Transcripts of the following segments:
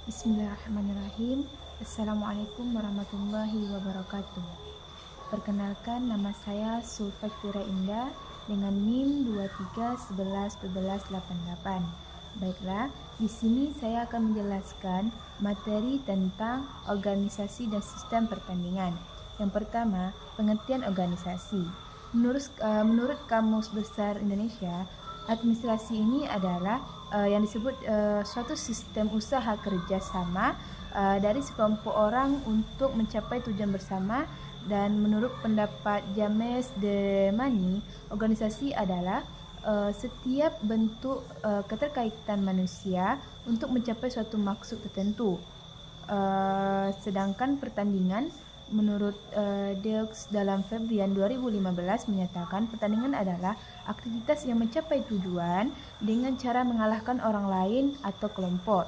Bismillahirrahmanirrahim. Assalamualaikum warahmatullahi wabarakatuh. Perkenalkan, nama saya Sulfakira Indah dengan NIM 23111288. Baiklah, di sini saya akan menjelaskan materi tentang organisasi dan sistem pertandingan. Yang pertama, pengertian organisasi. Menurut Kamus Besar Indonesia, administrasi ini adalah yang disebut suatu sistem usaha kerjasama dari sekelompok orang untuk mencapai tujuan bersama. Dan menurut pendapat James de Mani, organisasi adalah setiap bentuk keterkaitan manusia untuk mencapai suatu maksud tertentu. Sedangkan pertandingan menurut Deux dalam Febrian 2015 menyatakan pertandingan adalah aktivitas yang mencapai tujuan dengan cara mengalahkan orang lain atau kelompok.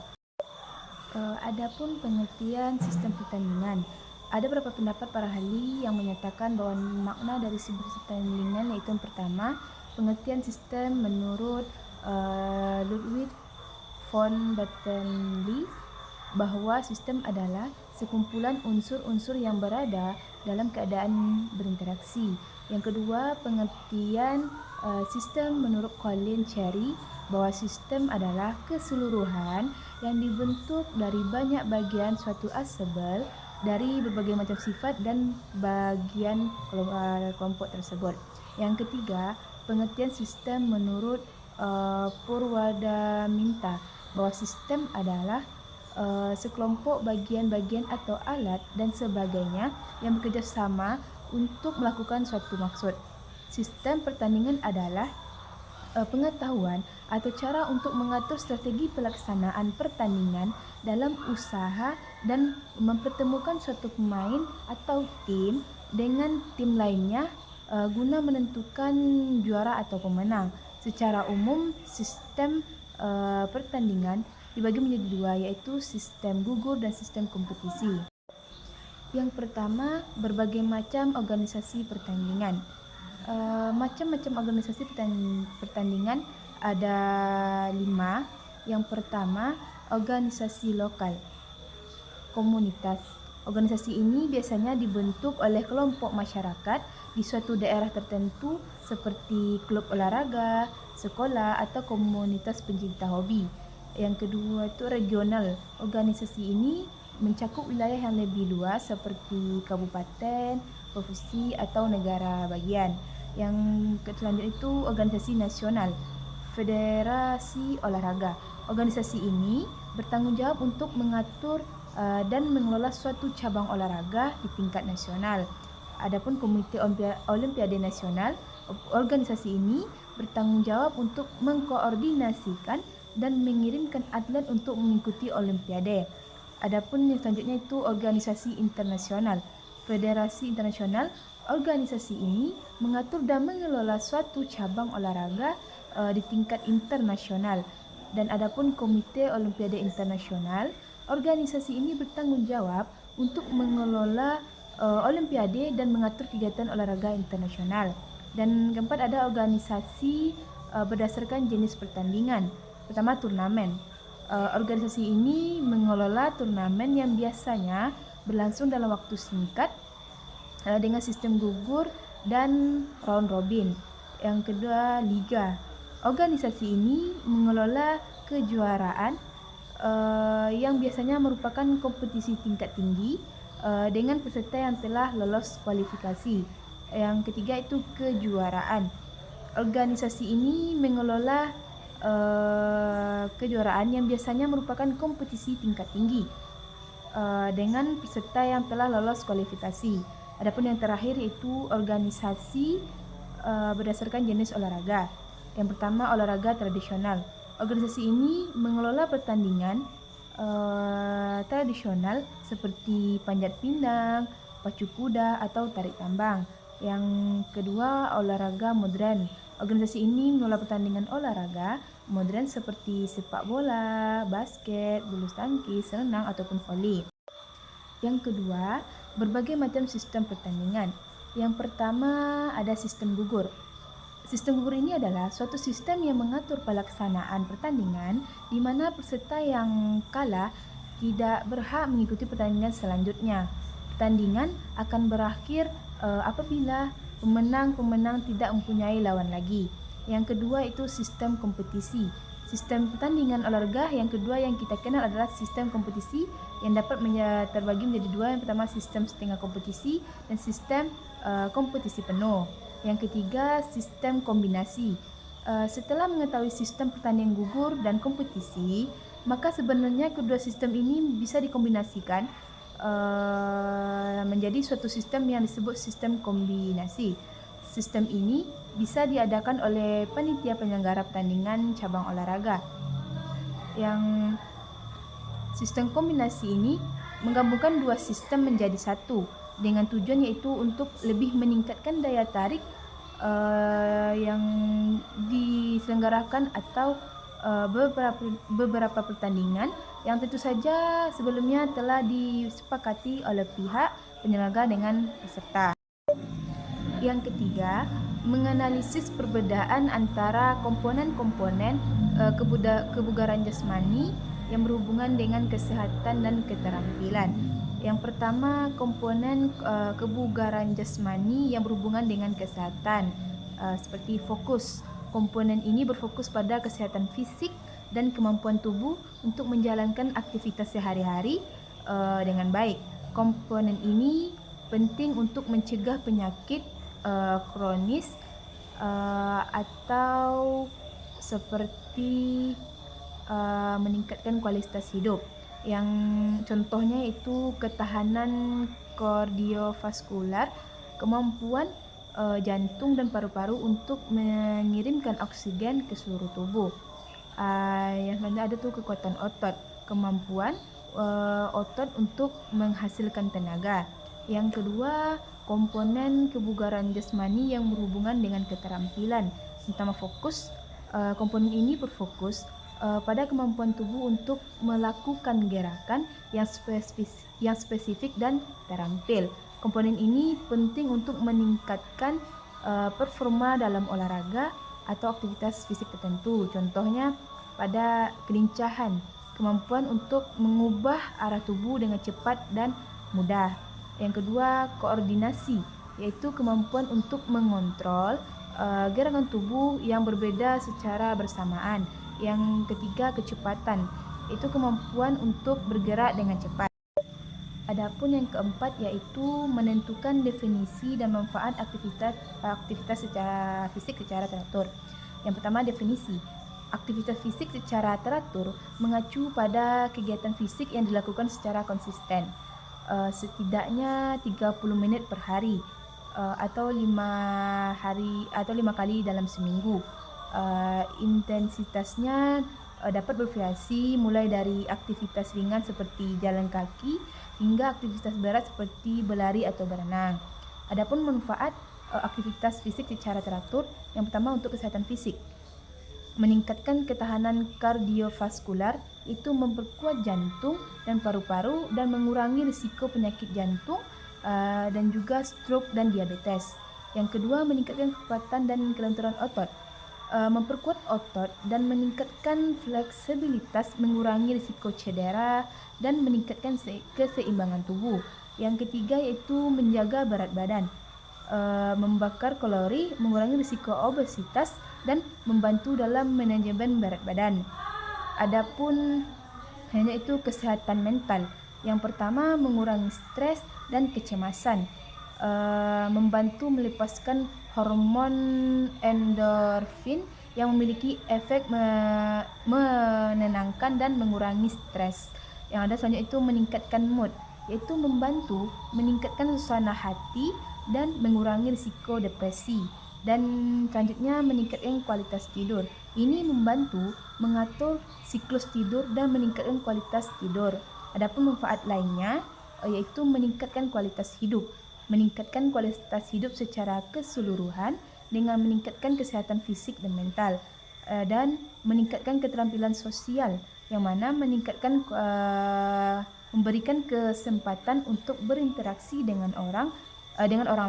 Adapun pengertian sistem pertandingan, ada beberapa pendapat para ahli yang menyatakan bahwa makna dari sistem pertandingan yaitu yang pertama, pengertian sistem menurut Ludwig von Bernoulli bahwa sistem adalah sekumpulan unsur-unsur yang berada dalam keadaan berinteraksi. Yang kedua, pengertian sistem menurut Colin Cherry bahwa sistem adalah keseluruhan yang dibentuk dari banyak bagian suatu assemble dari berbagai macam sifat dan bagian kelompok tersebut. Yang ketiga, pengertian sistem menurut Purwadaminta bahwa sistem adalah sekelompok bagian-bagian atau alat dan sebagainya yang bekerja sama untuk melakukan suatu maksud. Sistem pertandingan adalah pengetahuan atau cara untuk mengatur strategi pelaksanaan pertandingan dalam usaha dan mempertemukan suatu pemain atau tim dengan tim lainnya guna menentukan juara atau pemenang. Secara umum, sistem pertandingan dibagi menjadi dua, yaitu sistem gugur dan sistem kompetisi. Yang pertama, berbagai macam organisasi pertandingan. Macam-macam organisasi pertandingan ada 5. Yang pertama, organisasi lokal, komunitas. Organisasi ini biasanya dibentuk oleh kelompok masyarakat di suatu daerah tertentu seperti klub olahraga, sekolah, atau komunitas pencinta hobi. Yang kedua itu regional. Organisasi ini mencakup wilayah yang lebih luas seperti kabupaten, provinsi, atau negara bagian. Yang selanjutnya itu organisasi nasional, federasi olahraga. Organisasi ini bertanggung jawab untuk mengatur dan mengelola suatu cabang olahraga di tingkat nasional. Adapun Komite Olimpiade Nasional, organisasi ini bertanggung jawab untuk mengkoordinasikan dan mengirimkan atlet untuk mengikuti olimpiade. Adapun yang selanjutnya itu organisasi internasional, federasi internasional. Organisasi ini mengatur dan mengelola suatu cabang olahraga di tingkat internasional. Dan adapun Komite Olimpiade Internasional, organisasi ini bertanggung jawab untuk mengelola olimpiade dan mengatur kegiatan olahraga internasional. Dan keempat, ada organisasi berdasarkan jenis pertandingan. Pertama, turnamen. Organisasi ini mengelola turnamen yang biasanya berlangsung dalam waktu singkat dengan sistem gugur dan round robin. Yang kedua, liga. Organisasi ini mengelola kejuaraan yang biasanya merupakan kompetisi tingkat tinggi dengan peserta yang telah lolos kualifikasi. Yang ketiga itu kejuaraan. Organisasi ini mengelola kejuaraan yang biasanya merupakan kompetisi tingkat tinggi dengan peserta yang telah lolos kualifikasi. Adapun yang terakhir yaitu organisasi berdasarkan jenis olahraga. Yang pertama, olahraga tradisional. Organisasi ini mengelola pertandingan tradisional seperti panjat pinang, pacu kuda, atau tarik tambang. Yang kedua, olahraga modern. Organisasi ini mengelola pertandingan olahraga modern seperti sepak bola, basket, bulu tangkis, renang, ataupun voli. Yang kedua, berbagai macam sistem pertandingan. Yang pertama, ada sistem gugur. Sistem gugur ini adalah suatu sistem yang mengatur pelaksanaan pertandingan di mana peserta yang kalah tidak berhak mengikuti pertandingan selanjutnya. Pertandingan akan berakhir apabila pemenang tidak mempunyai lawan lagi. Yang kedua itu sistem kompetisi. Sistem pertandingan olahraga yang kedua yang kita kenal adalah sistem kompetisi yang dapat terbagi menjadi dua. Yang pertama sistem setengah kompetisi dan sistem kompetisi penuh. Yang ketiga sistem kombinasi. Setelah mengetahui sistem pertandingan gugur dan kompetisi, maka sebenarnya kedua sistem ini bisa dikombinasikan menjadi suatu sistem yang disebut sistem kombinasi. Sistem ini bisa diadakan oleh panitia penyelenggara pertandingan cabang olahraga. Yang sistem kombinasi ini menggabungkan dua sistem menjadi satu dengan tujuan yaitu untuk lebih meningkatkan daya tarik yang diselenggarakan atau beberapa pertandingan yang tentu saja sebelumnya telah disepakati oleh pihak penyelenggara dengan peserta. Yang ketiga, menganalisis perbedaan antara komponen-komponen kebugaran jasmani yang berhubungan dengan kesehatan dan keterampilan. Yang pertama, komponen kebugaran jasmani yang berhubungan dengan kesehatan, seperti fokus. Komponen ini berfokus pada kesehatan fisik dan kemampuan tubuh untuk menjalankan aktivitas sehari-hari dengan baik. Komponen ini penting untuk mencegah penyakit kronis atau seperti meningkatkan kualitas hidup. Yang contohnya itu ketahanan kardiovaskular, kemampuan jantung dan paru-paru untuk mengirimkan oksigen ke seluruh tubuh. Yang selanjutnya ada tuh kekuatan otot, kemampuan otot untuk menghasilkan tenaga. Yang kedua, komponen kebugaran jasmani yang berhubungan dengan keterampilan, pertama fokus. Komponen ini berfokus pada kemampuan tubuh untuk melakukan gerakan yang spesifik dan terampil. Komponen ini penting untuk meningkatkan performa dalam olahraga atau aktivitas fisik tertentu. Contohnya pada kelincahan, kemampuan untuk mengubah arah tubuh dengan cepat dan mudah. Yang kedua, koordinasi, yaitu kemampuan untuk mengontrol gerakan tubuh yang berbeda secara bersamaan. Yang ketiga, kecepatan, itu kemampuan untuk bergerak dengan cepat. Adapun yang keempat yaitu menentukan definisi dan manfaat aktivitas secara fisik secara teratur. Yang pertama, definisi. Aktivitas fisik secara teratur mengacu pada kegiatan fisik yang dilakukan secara konsisten. Setidaknya 30 menit per hari atau 5 kali dalam seminggu. Intensitasnya dapat bervariasi mulai dari aktivitas ringan seperti jalan kaki hingga aktivitas berat seperti berlari atau berenang. Adapun manfaat aktivitas fisik secara teratur, yang pertama untuk kesehatan fisik. Meningkatkan ketahanan kardiovaskular, itu memperkuat jantung dan paru-paru dan mengurangi risiko penyakit jantung dan juga stroke dan diabetes. Yang kedua, meningkatkan kekuatan dan kelenturan otot. Memperkuat otot dan meningkatkan fleksibilitas, mengurangi risiko cedera dan meningkatkan keseimbangan tubuh. Yang ketiga yaitu menjaga berat badan. Membakar kalori, mengurangi risiko obesitas dan membantu dalam manajemen berat badan. Adapun hanya itu kesehatan mental. Yang pertama, mengurangi stres dan kecemasan, membantu melepaskan hormon endorfin yang memiliki efek menenangkan dan mengurangi stres. Yang ada selanjutnya itu meningkatkan mood, yaitu membantu meningkatkan suasana hati dan mengurangi risiko depresi. Dan selanjutnya meningkatkan kualitas tidur. Ini membantu mengatur siklus tidur dan meningkatkan kualitas tidur. Adapun manfaat lainnya yaitu meningkatkan kualitas hidup. Meningkatkan kualitas hidup secara keseluruhan dengan meningkatkan kesehatan fisik dan mental, dan meningkatkan keterampilan sosial, yang mana memberikan kesempatan untuk berinteraksi dengan orang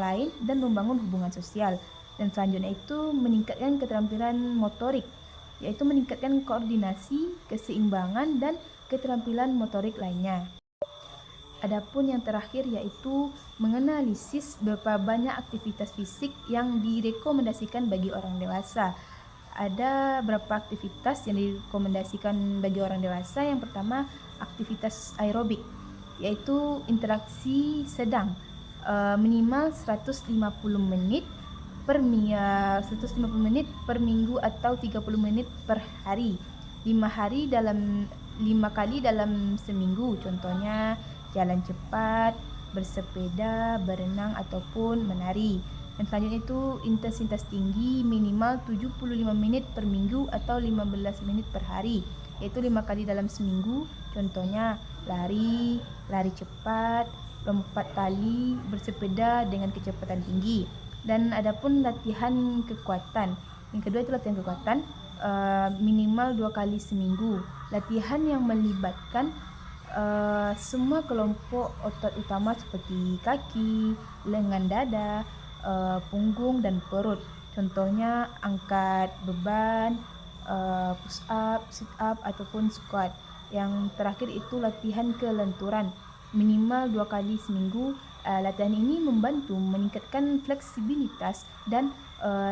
lain dan membangun hubungan sosial. Dan selanjutnya itu meningkatkan keterampilan motorik, yaitu meningkatkan koordinasi, keseimbangan dan keterampilan motorik lainnya. Adapun yang terakhir yaitu menganalisis berapa banyak aktivitas fisik yang direkomendasikan bagi orang dewasa. Ada berapa aktivitas yang direkomendasikan bagi orang dewasa. Yang pertama, aktivitas aerobik, yaitu interaksi sedang, minimal 150 menit 150 menit per minggu atau 30 menit per hari, 5 kali dalam seminggu. Contohnya jalan cepat, bersepeda, berenang ataupun menari. Dan selanjutnya itu intensitas tinggi minimal 75 menit per minggu atau 15 menit per hari, yaitu 5 kali dalam seminggu. Contohnya lari, lari cepat, lompat tali, bersepeda dengan kecepatan tinggi. Dan adapun latihan kekuatan, yang kedua itu latihan kekuatan, minimal 2 kali seminggu. Latihan yang melibatkan semua kelompok otot utama seperti kaki, lengan dada, punggung dan perut. Contohnya angkat beban, push up, sit up ataupun squat. Yang terakhir itu latihan kelenturan minimal 2 kali seminggu. Latihan ini membantu meningkatkan fleksibilitas dan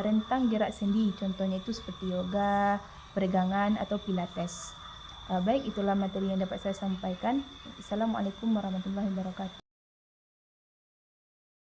rentang gerak sendi. Contohnya itu seperti yoga, peregangan atau pilates. Baik, itulah materi yang dapat saya sampaikan. Assalamualaikum warahmatullahi wabarakatuh.